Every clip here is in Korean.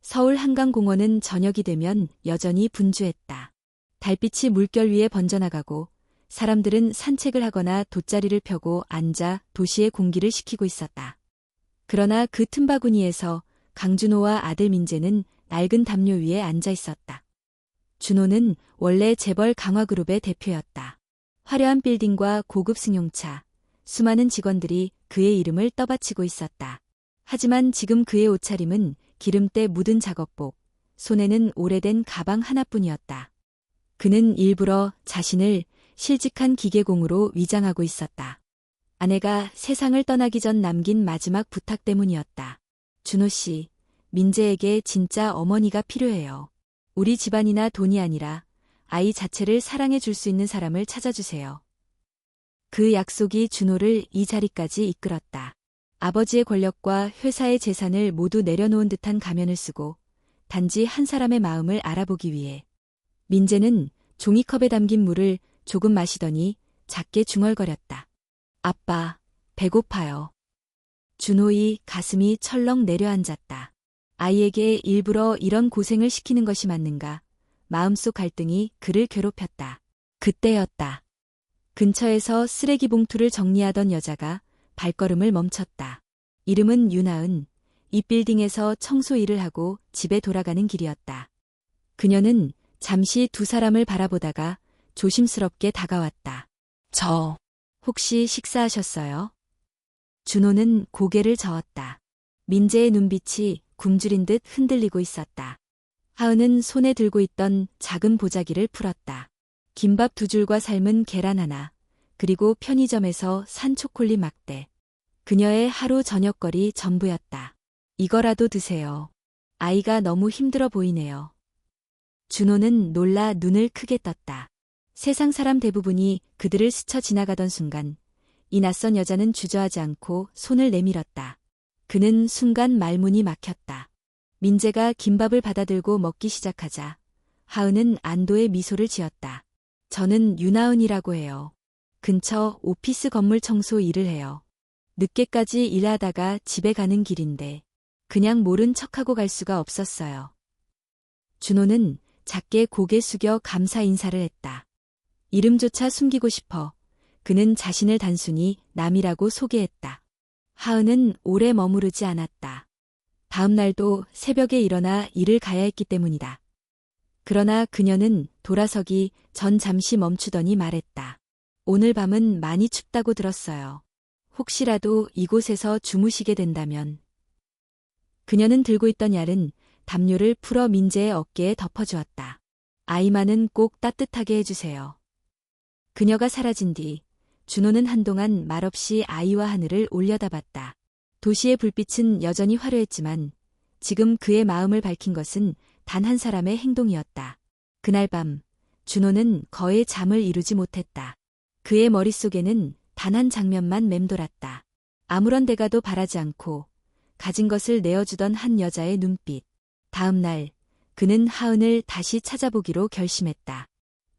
서울 한강공원은 저녁이 되면 여전히 분주했다. 달빛이 물결 위에 번져나가고 사람들은 산책을 하거나 돗자리를 펴고 앉아 도시의 공기를 식히고 있었다. 그러나 그 틈바구니에서 강준호와 아들 민재는 낡은 담요 위에 앉아 있었다. 준호는 원래 재벌 강화그룹의 대표였다. 화려한 빌딩과 고급 승용차, 수많은 직원들이 그의 이름을 떠받치고 있었다. 하지만 지금 그의 옷차림은 기름때 묻은 작업복, 손에는 오래된 가방 하나뿐이었다. 그는 일부러 자신을 실직한 기계공으로 위장하고 있었다. 아내가 세상을 떠나기 전 남긴 마지막 부탁 때문이었다. 준호 씨, 민재에게 진짜 어머니가 필요해요. 우리 집안이나 돈이 아니라 아이 자체를 사랑해 줄 수 있는 사람을 찾아주세요. 그 약속이 준호를 이 자리까지 이끌었다. 아버지의 권력과 회사의 재산을 모두 내려놓은 듯한 가면을 쓰고 단지 한 사람의 마음을 알아보기 위해. 민재는 종이컵에 담긴 물을 조금 마시더니 작게 중얼거렸다. 아빠, 배고파요. 준호의 가슴이 철렁 내려앉았다. 아이에게 일부러 이런 고생을 시키는 것이 맞는가? 마음속 갈등이 그를 괴롭혔다. 그때였다. 근처에서 쓰레기 봉투를 정리하던 여자가 발걸음을 멈췄다. 이름은 유나은. 이 빌딩에서 청소 일을 하고 집에 돌아가는 길이었다. 그녀는 잠시 두 사람을 바라보다가 조심스럽게 다가왔다. 저, 혹시 식사하셨어요? 준호는 고개를 저었다. 민재의 눈빛이 굶주린 듯 흔들리고 있었다. 하은은 손에 들고 있던 작은 보자기를 풀었다. 김밥 2줄과 삶은 계란 하나, 그리고 편의점에서 산 초콜릿 막대. 그녀의 하루 저녁거리 전부였다. 이거라도 드세요. 아이가 너무 힘들어 보이네요. 준호는 놀라 눈을 크게 떴다. 세상 사람 대부분이 그들을 스쳐 지나가던 순간 이 낯선 여자는 주저하지 않고 손을 내밀었다. 그는 순간 말문이 막혔다. 민재가 김밥을 받아들고 먹기 시작하자 하은은 안도의 미소를 지었다. 저는 유나은이라고 해요. 근처 오피스 건물 청소 일을 해요. 늦게까지 일하다가 집에 가는 길인데 그냥 모른 척하고 갈 수가 없었어요. 준호는 작게 고개 숙여 감사 인사를 했다. 이름조차 숨기고 싶어 그는 자신을 단순히 남이라고 소개했다. 하은은 오래 머무르지 않았다. 다음 날도 새벽에 일어나 일을 가야 했기 때문이다. 그러나 그녀는 돌아서기 전 잠시 멈추더니 말했다. 오늘 밤은 많이 춥다고 들었어요. 혹시라도 이곳에서 주무시게 된다면. 그녀는 들고 있던 얇은 담요를 풀어 민재의 어깨에 덮어주었다. 아이만은 꼭 따뜻하게 해주세요. 그녀가 사라진 뒤 준호는 한동안 말없이 아이와 하늘을 올려다봤다. 도시의 불빛은 여전히 화려했지만 지금 그의 마음을 밝힌 것은 단 한 사람의 행동이었다. 그날 밤 준호는 거의 잠을 이루지 못했다. 그의 머릿속에는 단 한 장면만 맴돌았다. 아무런 대가도 바라지 않고 가진 것을 내어주던 한 여자의 눈빛. 다음 날 그는 하은을 다시 찾아보기로 결심했다.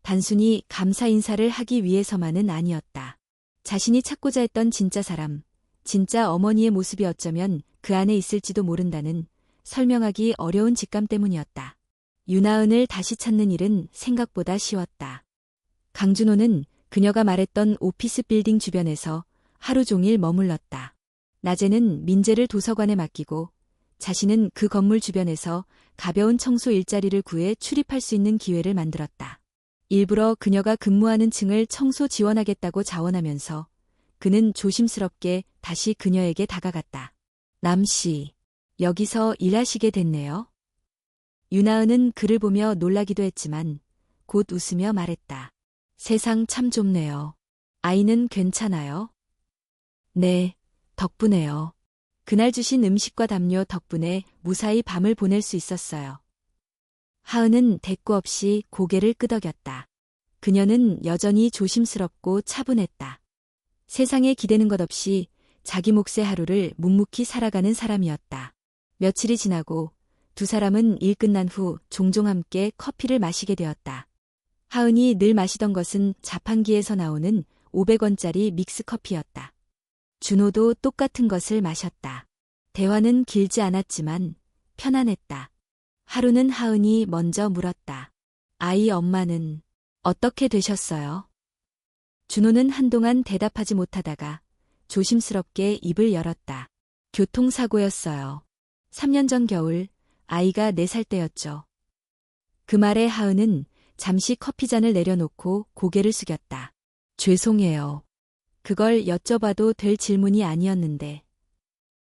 단순히 감사 인사를 하기 위해서만은 아니었다. 자신이 찾고자 했던 진짜 사람, 진짜 어머니의 모습이 어쩌면 그 안에 있을지도 모른다는 설명하기 어려운 직감 때문이었다. 유나은을 다시 찾는 일은 생각보다 쉬웠다. 강준호는 그녀가 말했던 오피스 빌딩 주변에서 하루 종일 머물렀다. 낮에는 민재를 도서관에 맡기고 자신은 그 건물 주변에서 가벼운 청소 일자리를 구해 출입할 수 있는 기회를 만들었다. 일부러 그녀가 근무하는 층을 청소 지원하겠다고 자원하면서 그는 조심스럽게 다시 그녀에게 다가갔다. 남씨, 여기서 일하시게 됐네요. 유나은은 그를 보며 놀라기도 했지만 곧 웃으며 말했다. 세상 참 좁네요. 아이는 괜찮아요? 네, 덕분에요. 그날 주신 음식과 담요 덕분에 무사히 밤을 보낼 수 있었어요. 하은은 대꾸 없이 고개를 끄덕였다. 그녀는 여전히 조심스럽고 차분했다. 세상에 기대는 것 없이 자기 몫의 하루를 묵묵히 살아가는 사람이었다. 며칠이 지나고 두 사람은 일 끝난 후 종종 함께 커피를 마시게 되었다. 하은이 늘 마시던 것은 자판기에서 나오는 500원짜리 믹스커피였다. 준호도 똑같은 것을 마셨다. 대화는 길지 않았지만 편안했다. 하루는 하은이 먼저 물었다. 아이 엄마는 어떻게 되셨어요? 준호는 한동안 대답하지 못하다가 조심스럽게 입을 열었다. 교통사고였어요. 3년 전 겨울 아이가 4살 때였죠. 그 말에 하은은 잠시 커피잔을 내려놓고 고개를 숙였다. 죄송해요. 그걸 여쭤봐도 될 질문이 아니었는데.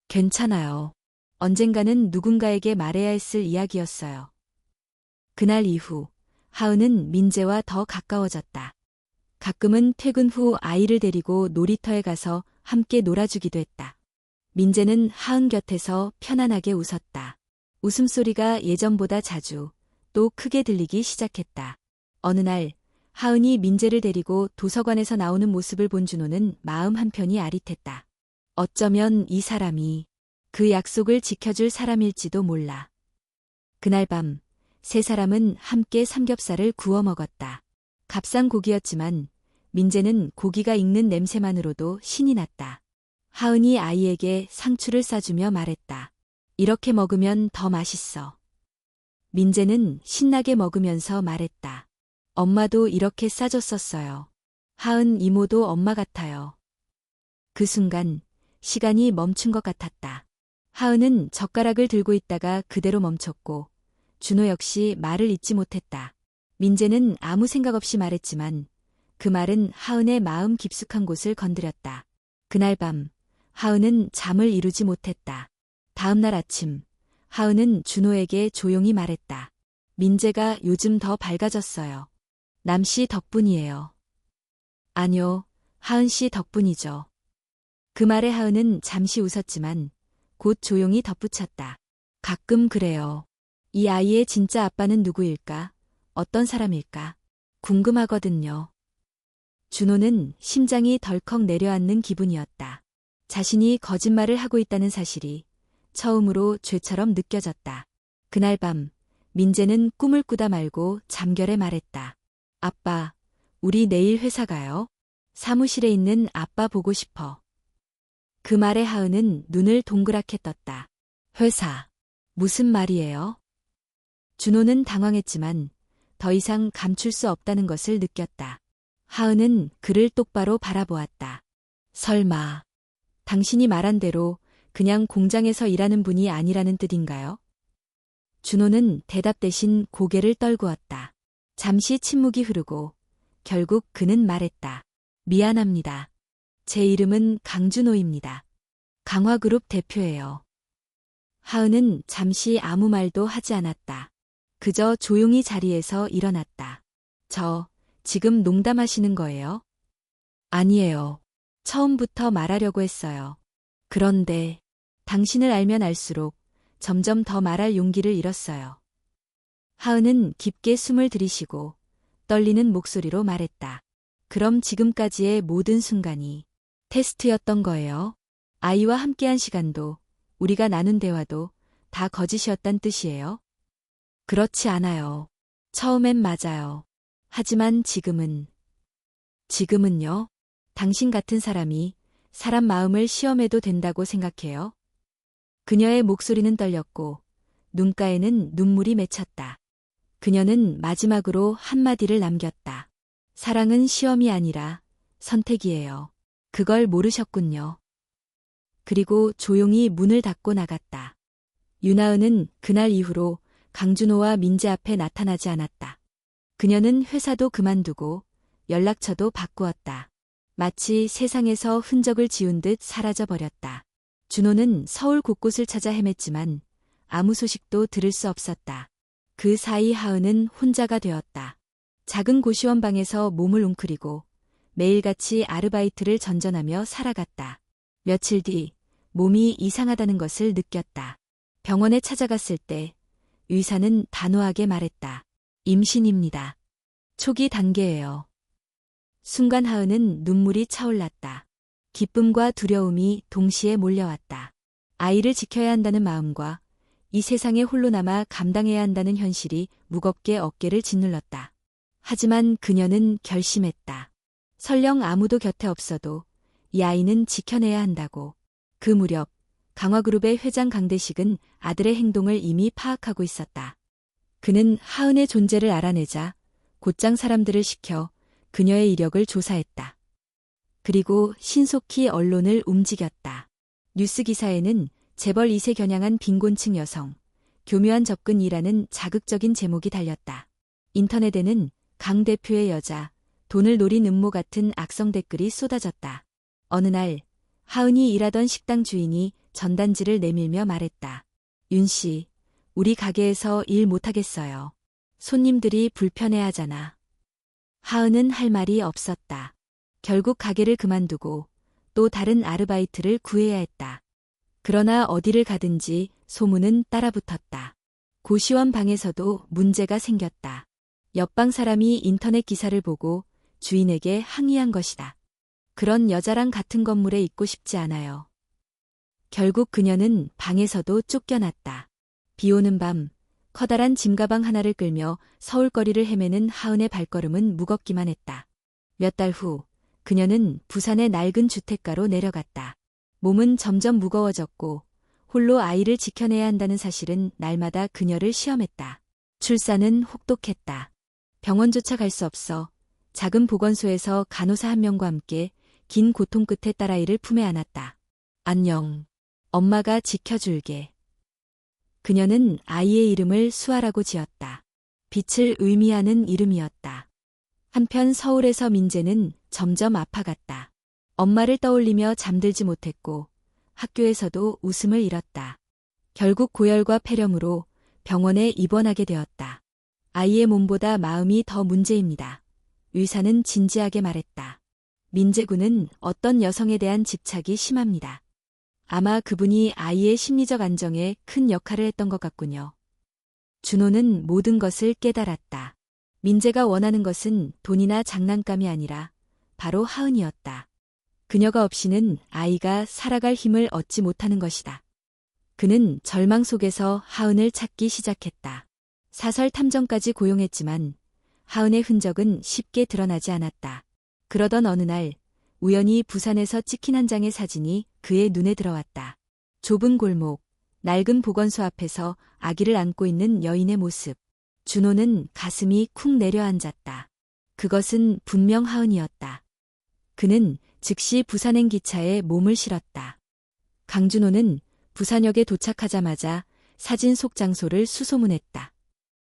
괜찮아요. 언젠가는 누군가에게 말해야 했을 이야기였어요. 그날 이후 하은은 민재와 더 가까워졌다. 가끔은 퇴근 후 아이를 데리고 놀이터에 가서 함께 놀아주기도 했다. 민재는 하은 곁에서 편안하게 웃었다. 웃음소리가 예전보다 자주 또 크게 들리기 시작했다. 어느 날 하은이 민재를 데리고 도서관에서 나오는 모습을 본 준호는 마음 한편이 아릿했다. 어쩌면 이 사람이 그 약속을 지켜줄 사람일지도 몰라. 그날 밤 세 사람은 함께 삼겹살을 구워 먹었다. 값싼 고기였지만 민재는 고기가 익는 냄새만으로도 신이 났다. 하은이 아이에게 상추를 싸주며 말했다. 이렇게 먹으면 더 맛있어. 민재는 신나게 먹으면서 말했다. 엄마도 이렇게 싸줬었어요. 하은 이모도 엄마 같아요. 그 순간 시간이 멈춘 것 같았다. 하은은 젓가락을 들고 있다가 그대로 멈췄고 준호 역시 말을 잇지 못했다. 민재는 아무 생각 없이 말했지만 그 말은 하은의 마음 깊숙한 곳을 건드렸다. 그날 밤 하은은 잠을 이루지 못했다. 다음 날 아침 하은은 준호에게 조용히 말했다. 민재가 요즘 더 밝아졌어요. 남씨 덕분이에요. 아니요, 하은씨 덕분이죠. 그 말에 하은은 잠시 웃었지만 곧 조용히 덧붙였다. 가끔 그래요. 이 아이의 진짜 아빠는 누구일까? 어떤 사람일까? 궁금하거든요. 준호는 심장이 덜컥 내려앉는 기분이었다. 자신이 거짓말을 하고 있다는 사실이 처음으로 죄처럼 느껴졌다. 그날 밤 민재는 꿈을 꾸다 말고 잠결에 말했다. 아빠, 우리 내일 회사 가요? 사무실에 있는 아빠 보고 싶어. 그 말에 하은은 눈을 동그랗게 떴다. 회사. 무슨 말이에요? 준호는 당황했지만 더 이상 감출 수 없다는 것을 느꼈다. 하은은 그를 똑바로 바라보았다. 설마 당신이 말한 대로 그냥 공장에서 일하는 분이 아니라는 뜻인가요? 준호는 대답 대신 고개를 떨구었다. 잠시 침묵이 흐르고 결국 그는 말했다. 미안합니다. 제 이름은 강준호입니다. 강화그룹 대표예요. 하은은 잠시 아무 말도 하지 않았다. 그저 조용히 자리에서 일어났다. 저 지금 농담하시는 거예요? 아니에요. 처음부터 말하려고 했어요. 그런데 당신을 알면 알수록 점점 더 말할 용기를 잃었어요. 하은은 깊게 숨을 들이쉬고 떨리는 목소리로 말했다. 그럼 지금까지의 모든 순간이 테스트였던 거예요? 아이와 함께한 시간도 우리가 나눈 대화도 다 거짓이었단 뜻이에요? 그렇지 않아요. 처음엔 맞아요. 하지만 지금은요? 당신 같은 사람이 사람 마음을 시험해도 된다고 생각해요? 그녀의 목소리는 떨렸고 눈가에는 눈물이 맺혔다. 그녀는 마지막으로 한마디를 남겼다. 사랑은 시험이 아니라 선택이에요. 그걸 모르셨군요. 그리고 조용히 문을 닫고 나갔다. 윤하은은 그날 이후로 강준호와 민재 앞에 나타나지 않았다. 그녀는 회사도 그만두고 연락처도 바꾸었다. 마치 세상에서 흔적을 지운 듯 사라져버렸다. 준호는 서울 곳곳을 찾아 헤맸지만 아무 소식도 들을 수 없었다. 그 사이 하은은 혼자가 되었다. 작은 고시원 방에서 몸을 웅크리고 매일같이 아르바이트를 전전하며 살아갔다. 며칠 뒤 몸이 이상하다는 것을 느꼈다. 병원에 찾아갔을 때 의사는 단호하게 말했다. 임신입니다. 초기 단계예요. 순간 하은은 눈물이 차올랐다. 기쁨과 두려움이 동시에 몰려왔다. 아이를 지켜야 한다는 마음과 이 세상에 홀로 남아 감당해야 한다는 현실이 무겁게 어깨를 짓눌렀다. 하지만 그녀는 결심했다. 설령 아무도 곁에 없어도 이 아이는 지켜내야 한다고. 그 무렵 강화그룹의 회장 강대식은 아들의 행동을 이미 파악하고 있었다. 그는 하은의 존재를 알아내자 곧장 사람들을 시켜 그녀의 이력을 조사했다. 그리고 신속히 언론을 움직였다. 뉴스 기사에는 재벌 2세 겨냥한 빈곤층 여성, 교묘한 접근이라는 자극적인 제목이 달렸다. 인터넷에는 강 대표의 여자, 돈을 노린 음모 같은 악성 댓글이 쏟아졌다. 어느 날 하은이 일하던 식당 주인이 전단지를 내밀며 말했다. 윤 씨, 우리 가게에서 일 못하겠어요. 손님들이 불편해하잖아. 하은은 할 말이 없었다. 결국 가게를 그만두고 또 다른 아르바이트를 구해야 했다. 그러나 어디를 가든지 소문은 따라붙었다. 고시원 방에서도 문제가 생겼다. 옆방 사람이 인터넷 기사를 보고 주인에게 항의한 것이다. 그런 여자랑 같은 건물에 있고 싶지 않아요. 결국 그녀는 방에서도 쫓겨났다. 비 오는 밤, 커다란 짐가방 하나를 끌며 서울거리를 헤매는 하은의 발걸음은 무겁기만 했다. 몇 달 후, 그녀는 부산의 낡은 주택가로 내려갔다. 몸은 점점 무거워졌고 홀로 아이를 지켜내야 한다는 사실은 날마다 그녀를 시험했다. 출산은 혹독했다. 병원조차 갈 수 없어 작은 보건소에서 간호사 한 명과 함께 긴 고통 끝에 딸아이를 품에 안았다. 안녕. 엄마가 지켜줄게. 그녀는 아이의 이름을 수아라고 지었다. 빛을 의미하는 이름이었다. 한편 서울에서 민재는 점점 아파갔다. 엄마를 떠올리며 잠들지 못했고 학교에서도 웃음을 잃었다. 결국 고열과 폐렴으로 병원에 입원하게 되었다. 아이의 몸보다 마음이 더 문제입니다. 의사는 진지하게 말했다. 민재 군은 어떤 여성에 대한 집착이 심합니다. 아마 그분이 아이의 심리적 안정에 큰 역할을 했던 것 같군요. 준호는 모든 것을 깨달았다. 민재가 원하는 것은 돈이나 장난감이 아니라 바로 하은이었다. 그녀가 없이는 아이가 살아갈 힘을 얻지 못하는 것이다. 그는 절망 속에서 하은을 찾기 시작했다. 사설 탐정까지 고용했지만 하은의 흔적은 쉽게 드러나지 않았다. 그러던 어느 날 우연히 부산에서 찍힌 한 장의 사진이 그의 눈에 들어왔다. 좁은 골목, 낡은 보건소 앞에서 아기를 안고 있는 여인의 모습. 준호는 가슴이 쿵 내려앉았다. 그것은 분명 하은이었다. 그는 즉시 부산행 기차에 몸을 실었다. 강준호는 부산역에 도착하자마자 사진 속 장소를 수소문했다.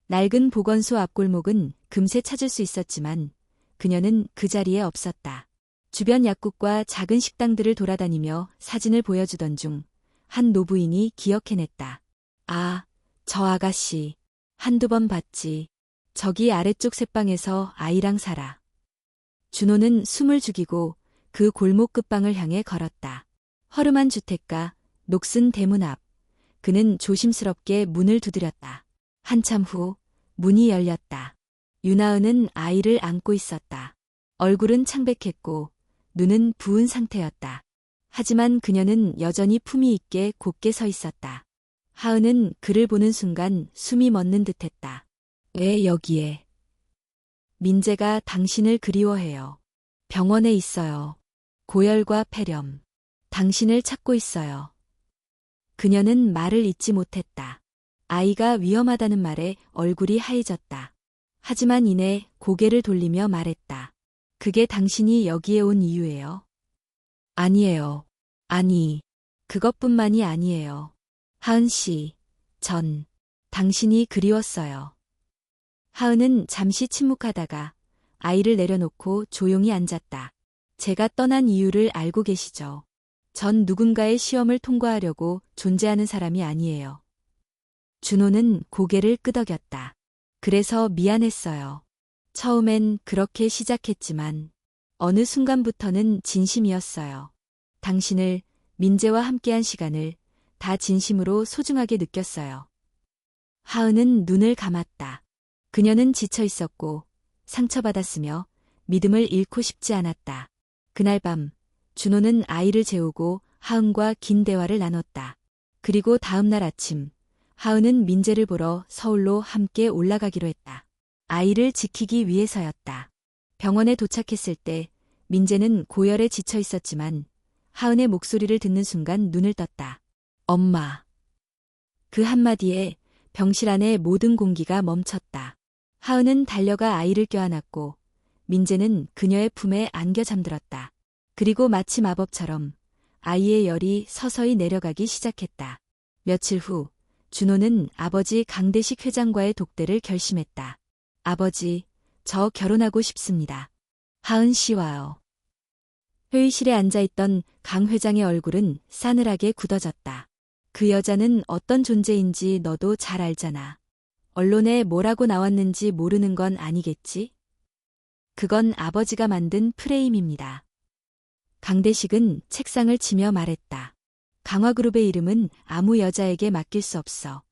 낡은 보건소 앞골목은 금세 찾을 수 있었지만 그녀는 그 자리에 없었다. 주변 약국과 작은 식당들을 돌아다니며 사진을 보여주던 중 한 노부인이 기억해냈다. 아, 저 아가씨. 한두 번 봤지. 저기 아래쪽 셋방에서 아이랑 살아. 준호는 숨을 죽이고 그 골목 끝방을 향해 걸었다. 허름한 주택가, 녹슨 대문 앞. 그는 조심스럽게 문을 두드렸다. 한참 후 문이 열렸다. 윤하은은 아이를 안고 있었다. 얼굴은 창백했고 눈은 부은 상태였다. 하지만 그녀는 여전히 품위 있게 곧게 서 있었다. 하은은 그를 보는 순간 숨이 멎는 듯했다. 왜 여기에? 민재가 당신을 그리워해요. 병원에 있어요. 고열과 폐렴. 당신을 찾고 있어요. 그녀는 말을 잇지 못했다. 아이가 위험하다는 말에 얼굴이 하얘졌다. 하지만 이내 고개를 돌리며 말했다. 그게 당신이 여기에 온 이유예요? 아니에요. 아니, 그것뿐만이 아니에요. 하은 씨, 전 당신이 그리웠어요. 하은은 잠시 침묵하다가 아이를 내려놓고 조용히 앉았다. 제가 떠난 이유를 알고 계시죠? 전 누군가의 시험을 통과하려고 존재하는 사람이 아니에요. 준호는 고개를 끄덕였다. 그래서 미안했어요. 처음엔 그렇게 시작했지만 어느 순간부터는 진심이었어요. 당신을, 민재와 함께한 시간을 다 진심으로 소중하게 느꼈어요. 하은은 눈을 감았다. 그녀는 지쳐 있었고 상처받았으며 믿음을 잃고 싶지 않았다. 그날 밤 준호는 아이를 재우고 하은과 긴 대화를 나눴다. 그리고 다음 날 아침 하은은 민재를 보러 서울로 함께 올라가기로 했다. 아이를 지키기 위해서였다. 병원에 도착했을 때 민재는 고열에 지쳐 있었지만 하은의 목소리를 듣는 순간 눈을 떴다. 엄마. 그 한마디에 병실 안의 모든 공기가 멈췄다. 하은은 달려가 아이를 껴안았고 민재는 그녀의 품에 안겨 잠들었다. 그리고 마치 마법처럼 아이의 열이 서서히 내려가기 시작했다. 며칠 후 준호는 아버지 강대식 회장과의 독대를 결심했다. 아버지, 저 결혼하고 싶습니다. 하은 씨와요. 회의실에 앉아있던 강 회장의 얼굴은 싸늘하게 굳어졌다. 그 여자는 어떤 존재인지 너도 잘 알잖아. 언론에 뭐라고 나왔는지 모르는 건 아니겠지? 그건 아버지가 만든 프레임입니다. 강대식은 책상을 치며 말했다. 강화그룹의 이름은 아무 여자에게 맡길 수 없어.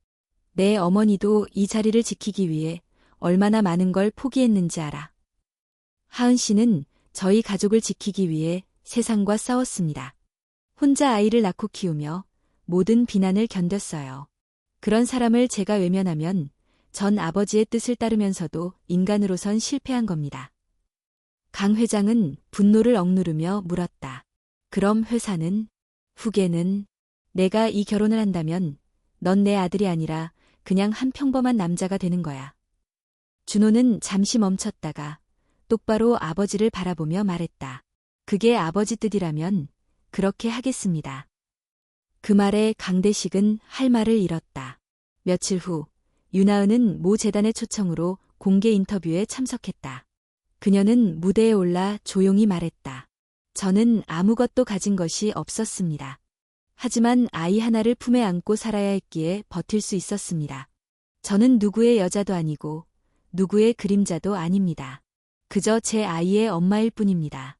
내 어머니도 이 자리를 지키기 위해 얼마나 많은 걸 포기했는지 알아. 하은 씨는 저희 가족을 지키기 위해 세상과 싸웠습니다. 혼자 아이를 낳고 키우며 모든 비난을 견뎠어요. 그런 사람을 제가 외면하면 전 아버지의 뜻을 따르면서도 인간으로선 실패한 겁니다. 강 회장은 분노를 억누르며 물었다. 그럼 회사는? 후계는? 내가 이 결혼을 한다면 넌 내 아들이 아니라 그냥 한 평범한 남자가 되는 거야. 준호는 잠시 멈췄다가 똑바로 아버지를 바라보며 말했다. 그게 아버지 뜻이라면 그렇게 하겠습니다. 그 말에 강대식은 할 말을 잃었다. 며칠 후 윤하은은 모 재단의 초청으로 공개 인터뷰에 참석했다. 그녀는 무대에 올라 조용히 말했다. 저는 아무것도 가진 것이 없었습니다. 하지만 아이 하나를 품에 안고 살아야 했기에 버틸 수 있었습니다. 저는 누구의 여자도 아니고 누구의 그림자도 아닙니다. 그저 제 아이의 엄마일 뿐입니다.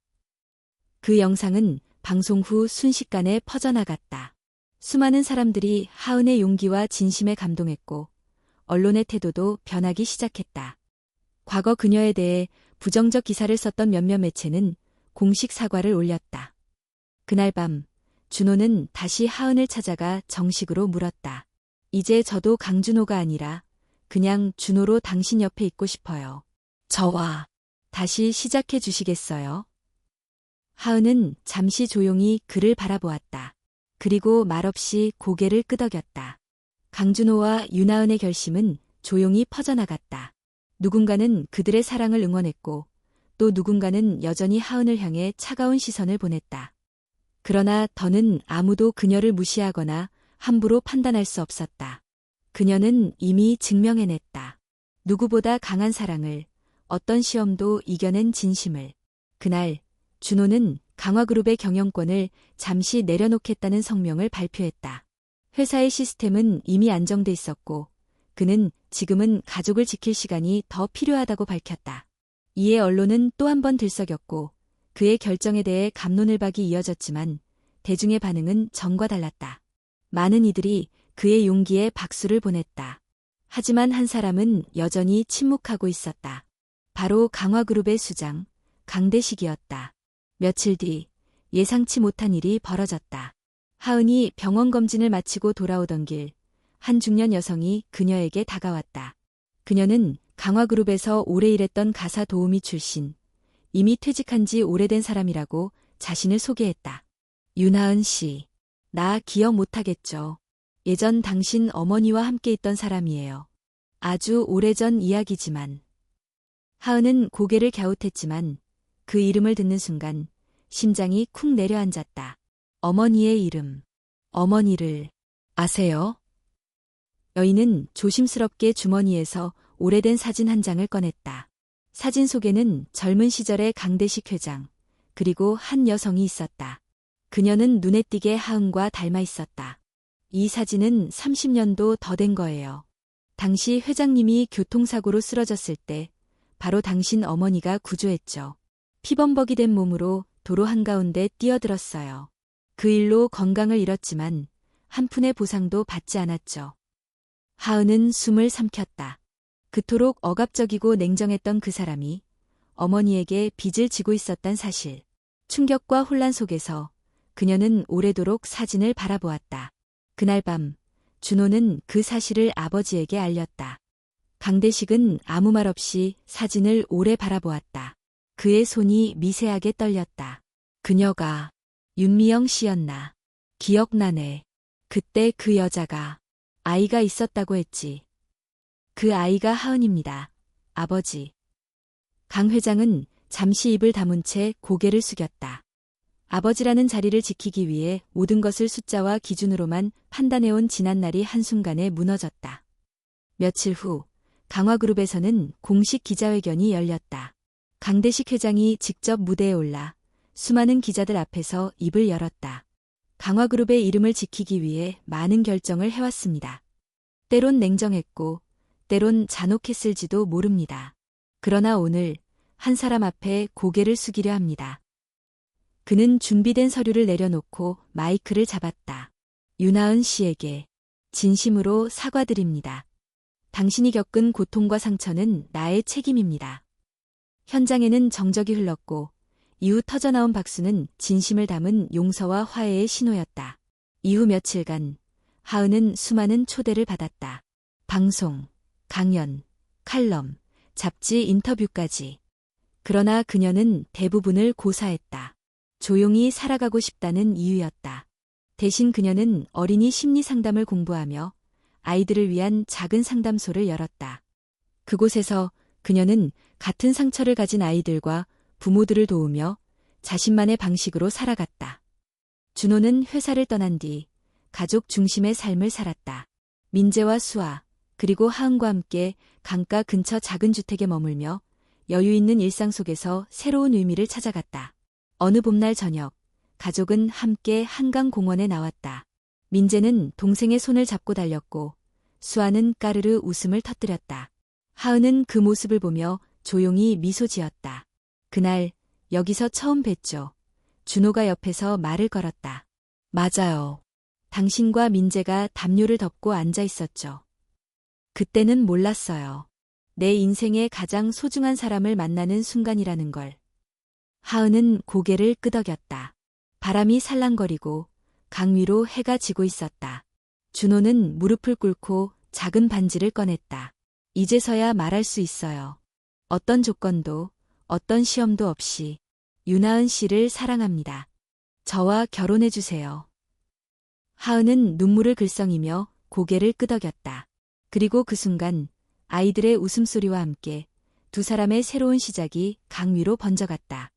그 영상은 방송 후 순식간에 퍼져나갔다. 수많은 사람들이 하은의 용기와 진심에 감동했고 언론의 태도도 변하기 시작했다. 과거 그녀에 대해 부정적 기사를 썼던 몇몇 매체는 공식 사과를 올렸다. 그날 밤 준호는 다시 하은을 찾아가 정식으로 물었다. 이제 저도 강준호가 아니라 그냥 준호로 당신 옆에 있고 싶어요. 저와 다시 시작해 주시겠어요? 하은은 잠시 조용히 그를 바라보았다. 그리고 말없이 고개를 끄덕였다. 강준호와 윤하은의 결심은 조용히 퍼져나갔다. 누군가는 그들의 사랑을 응원했고 또 누군가는 여전히 하은을 향해 차가운 시선을 보냈다. 그러나 더는 아무도 그녀를 무시하거나 함부로 판단할 수 없었다. 그녀는 이미 증명해냈다. 누구보다 강한 사랑을, 어떤 시험도 이겨낸 진심을. 그날 준호는 강화그룹의 경영권을 잠시 내려놓겠다는 성명을 발표했다. 회사의 시스템은 이미 안정돼 있었고 그는 지금은 가족을 지킬 시간이 더 필요하다고 밝혔다. 이에 언론은 또 한 번 들썩였고 그의 결정에 대해 갑론을박이 이어졌지만 대중의 반응은 전과 달랐다. 많은 이들이 그의 용기에 박수를 보냈다. 하지만 한 사람은 여전히 침묵하고 있었다. 바로 강화그룹의 수장, 강대식이었다. 며칠 뒤 예상치 못한 일이 벌어졌다. 하은이 병원 검진을 마치고 돌아오던 길, 한 중년 여성이 그녀에게 다가왔다. 그녀는 강화그룹에서 오래 일했던 가사 도우미 출신, 이미 퇴직한 지 오래된 사람이라고 자신을 소개했다. 윤하은 씨, 나 기억 못하겠죠. 예전 당신 어머니와 함께 있던 사람이에요. 아주 오래전 이야기지만. 하은은 고개를 갸웃했지만 그 이름을 듣는 순간 심장이 쿵 내려앉았다. 어머니의 이름. 어머니를 아세요? 여인은 조심스럽게 주머니에서 오래된 사진 한 장을 꺼냈다. 사진 속에는 젊은 시절의 강대식 회장, 그리고 한 여성이 있었다. 그녀는 눈에 띄게 하은과 닮아 있었다. 이 사진은 30년도 더 된 거예요. 당시 회장님이 교통사고로 쓰러졌을 때 바로 당신 어머니가 구조했죠. 피범벅이 된 몸으로 도로 한가운데 뛰어들었어요. 그 일로 건강을 잃었지만 한 푼의 보상도 받지 않았죠. 하은은 숨을 삼켰다. 그토록 억압적이고 냉정했던 그 사람이 어머니에게 빚을 지고 있었단 사실. 충격과 혼란 속에서 그녀는 오래도록 사진을 바라보았다. 그날 밤 준호는 그 사실을 아버지에게 알렸다. 강대식은 아무 말 없이 사진을 오래 바라보았다. 그의 손이 미세하게 떨렸다. 그녀가 윤미영 씨였나. 기억나네. 그때 그 여자가 아이가 있었다고 했지. 그 아이가 하은입니다. 아버지. 강 회장은 잠시 입을 다문 채 고개를 숙였다. 아버지라는 자리를 지키기 위해 모든 것을 숫자와 기준으로만 판단해온 지난날이 한순간에 무너졌다. 며칠 후 강화그룹에서는 공식 기자회견이 열렸다. 강대식 회장이 직접 무대에 올라 수많은 기자들 앞에서 입을 열었다. 강화그룹의 이름을 지키기 위해 많은 결정을 해왔습니다. 때론 냉정했고 때론 잔혹했을지도 모릅니다. 그러나 오늘 한 사람 앞에 고개를 숙이려 합니다. 그는 준비된 서류를 내려놓고 마이크를 잡았다. 윤하은 씨에게 진심으로 사과드립니다. 당신이 겪은 고통과 상처는 나의 책임입니다. 현장에는 정적이 흘렀고 이후 터져나온 박수는 진심을 담은 용서와 화해의 신호였다. 이후 며칠간 하은은 수많은 초대를 받았다. 방송, 강연, 칼럼, 잡지 인터뷰까지. 그러나 그녀는 대부분을 고사했다. 조용히 살아가고 싶다는 이유였다. 대신 그녀는 어린이 심리 상담을 공부하며 아이들을 위한 작은 상담소를 열었다. 그곳에서 그녀는 같은 상처를 가진 아이들과 부모들을 도우며 자신만의 방식으로 살아갔다. 준호는 회사를 떠난 뒤 가족 중심의 삶을 살았다. 민재와 수아, 그리고 하은과 함께 강가 근처 작은 주택에 머물며 여유 있는 일상 속에서 새로운 의미를 찾아갔다. 어느 봄날 저녁, 가족은 함께 한강공원에 나왔다. 민재는 동생의 손을 잡고 달렸고 수아는 까르르 웃음을 터뜨렸다. 하은은 그 모습을 보며 조용히 미소 지었다. 그날 여기서 처음 뵀죠. 준호가 옆에서 말을 걸었다. 맞아요. 당신과 민재가 담요를 덮고 앉아 있었죠. 그때는 몰랐어요. 내 인생의 가장 소중한 사람을 만나는 순간이라는 걸. 하은은 고개를 끄덕였다. 바람이 살랑거리고 강 위로 해가 지고 있었다. 준호는 무릎을 꿇고 작은 반지를 꺼냈다. 이제서야 말할 수 있어요. 어떤 조건도, 어떤 시험도 없이 윤하은 씨를 사랑합니다. 저와 결혼해주세요. 하은은 눈물을 글썽이며 고개를 끄덕였다. 그리고 그 순간 아이들의 웃음소리와 함께 두 사람의 새로운 시작이 강 위로 번져갔다.